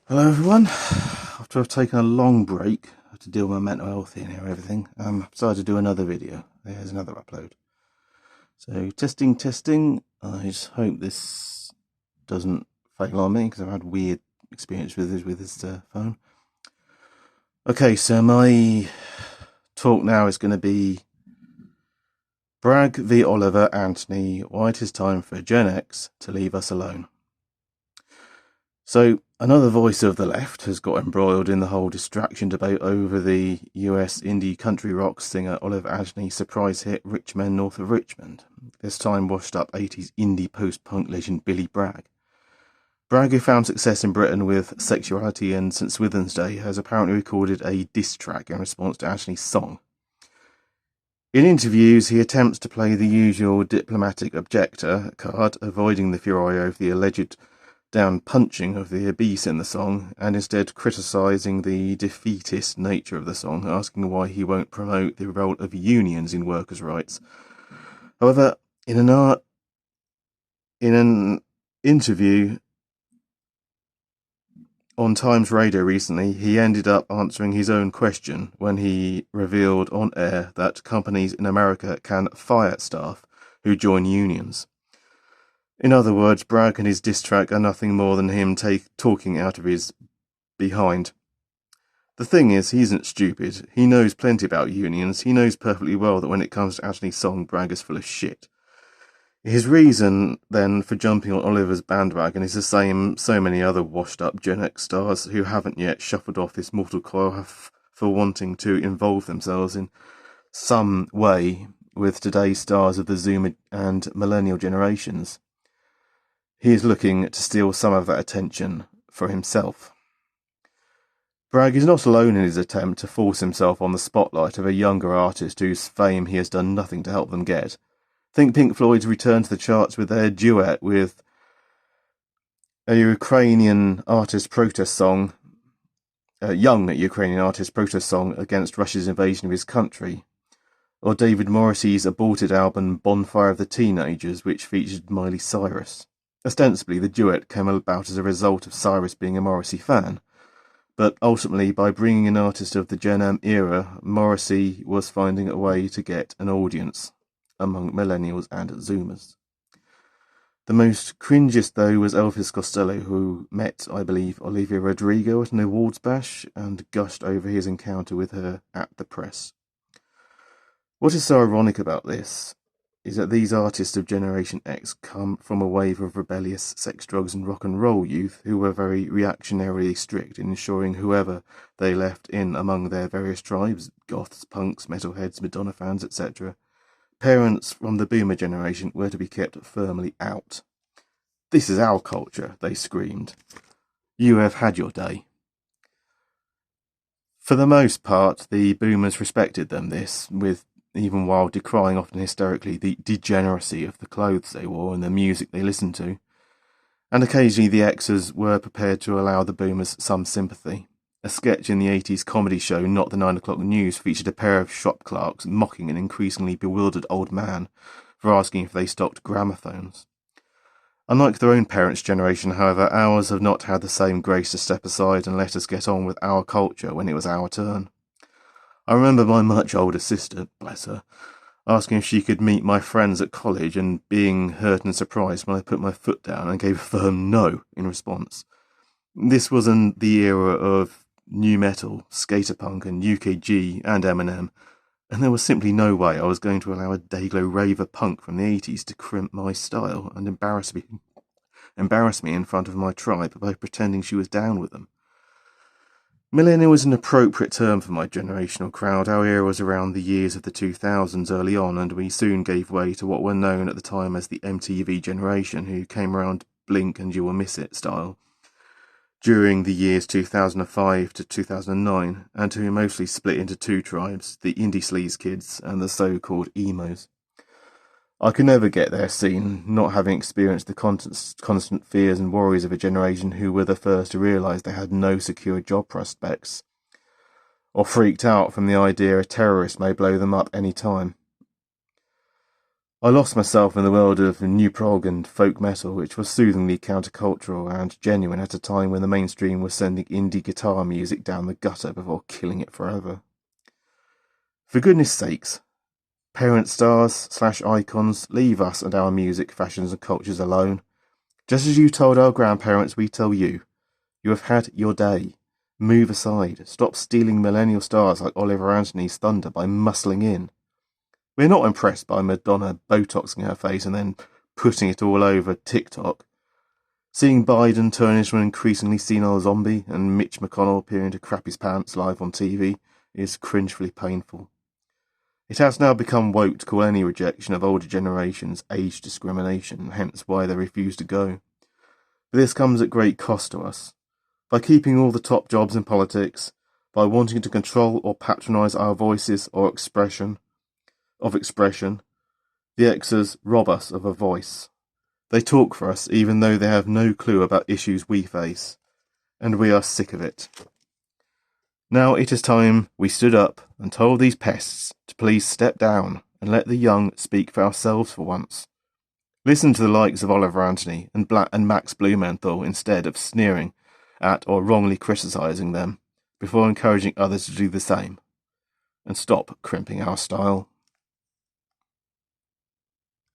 Hello everyone. After I've taken a long break to deal with my mental health and everything, I decided to do another video. There's another upload. So testing. I just hope this doesn't fail on me because I've had weird experience with this phone. Okay, so my talk now is going to be Bragg v Oliver Anthony, why it is time for Gen X to leave us alone. So, another voice of the left has got embroiled in the whole distraction debate over the US indie country rock singer Oliver Anthony's surprise hit Richmond north of Richmond, this time washed up 80s indie post-punk legend Billy Bragg. Bragg, who found success in Britain with Sexuality and St. Swithin's Day, has apparently recorded a diss track in response to Anthony's song. In interviews, he attempts to play the usual diplomatic objector card, avoiding the furore over the alleged down-punching of the obese in the song, and instead criticising the defeatist nature of the song, asking why he won't promote the role of unions in workers' rights. However, in an interview on Times Radio recently, he ended up answering his own question when he revealed on air that companies in America can fire staff who join unions. In other words, Bragg and his diss track are nothing more than him talking out of his behind. The thing is, he isn't stupid. He knows plenty about unions. He knows perfectly well that when it comes to Anthony's song, Bragg is full of shit. His reason, then, for jumping on Oliver's bandwagon is the same so many other washed-up Gen X stars who haven't yet shuffled off this mortal coil for wanting to involve themselves in some way with today's stars of the Zoomer and Millennial generations. He is looking to steal some of that attention for himself. Bragg is not alone in his attempt to force himself on the spotlight of a younger artist whose fame he has done nothing to help them get. Think Pink Floyd's return to the charts with their duet with a Ukrainian artist protest song, a young Ukrainian artist protest song against Russia's invasion of his country, or David Morrissey's aborted album Bonfire of the Teenagers, which featured Miley Cyrus. Ostensibly, the duet came about as a result of Cyrus being a Morrissey fan, but ultimately, by bringing an artist of the Gen M era, Morrissey was finding a way to get an audience among millennials and Zoomers. The most cringiest, though, was Elvis Costello, who met, I believe, Olivia Rodrigo at an awards bash and gushed over his encounter with her at the press. What is so ironic about this is that these artists of Generation X come from a wave of rebellious sex, drugs and rock and roll youth who were very reactionarily strict in ensuring whoever they left in among their various tribes, goths, punks, metalheads, Madonna fans, etc., parents from the boomer generation were to be kept firmly out. "This is our culture," they screamed. "You have had your day." For the most part, the boomers respected them this, with even while decrying often hysterically the degeneracy of the clothes they wore and the music they listened to. And occasionally the Xers were prepared to allow the boomers some sympathy. A sketch in the 80s comedy show Not the 9 O'Clock News featured a pair of shop clerks mocking an increasingly bewildered old man for asking if they stocked gramophones. Unlike their own parents' generation, however, ours have not had the same grace to step aside and let us get on with our culture when it was our turn. I remember my much older sister, bless her, asking if she could meet my friends at college and being hurt and surprised when I put my foot down and gave a firm no in response. This was in the era of nu metal, skater punk and UKG and Eminem, and there was simply no way I was going to allow a Dayglow raver punk from the 80s to crimp my style and embarrass me in front of my tribe by pretending she was down with them. Millennial is an appropriate term for my generational crowd. Our era was around the years of the 2000s early on, and we soon gave way to what were known at the time as the MTV generation, who came around blink and you will miss it style during the years 2005 to 2009, and who mostly split into two tribes, the indie sleaze kids and the so-called emos. I could never get their scene, not having experienced the constant fears and worries of a generation who were the first to realise they had no secure job prospects, or freaked out from the idea a terrorist may blow them up any time. I lost myself in the world of new prog and folk metal, which was soothingly countercultural and genuine at a time when the mainstream was sending indie guitar music down the gutter before killing it forever. For goodness sakes, parent stars/icons, leave us and our music, fashions and cultures alone. Just as you told our grandparents, we tell you. You have had your day. Move aside. Stop stealing millennial stars like Oliver Anthony's thunder by muscling in. We're not impressed by Madonna botoxing her face and then putting it all over TikTok. Seeing Biden turn into an increasingly senile zombie and Mitch McConnell appearing to crap his pants live on TV is cringefully painful. It has now become woke to call any rejection of older generations age discrimination, hence why they refuse to go. But this comes at great cost to us. By keeping all the top jobs in politics, by wanting to control or patronise our voices or expression, the Xers rob us of a voice. They talk for us even though they have no clue about issues we face, and we are sick of it. Now it is time we stood up and told these pests to please step down and let the young speak for ourselves for once. Listen to the likes of Oliver Anthony and Max Blumenthal instead of sneering at or wrongly criticising them before encouraging others to do the same. And stop crimping our style.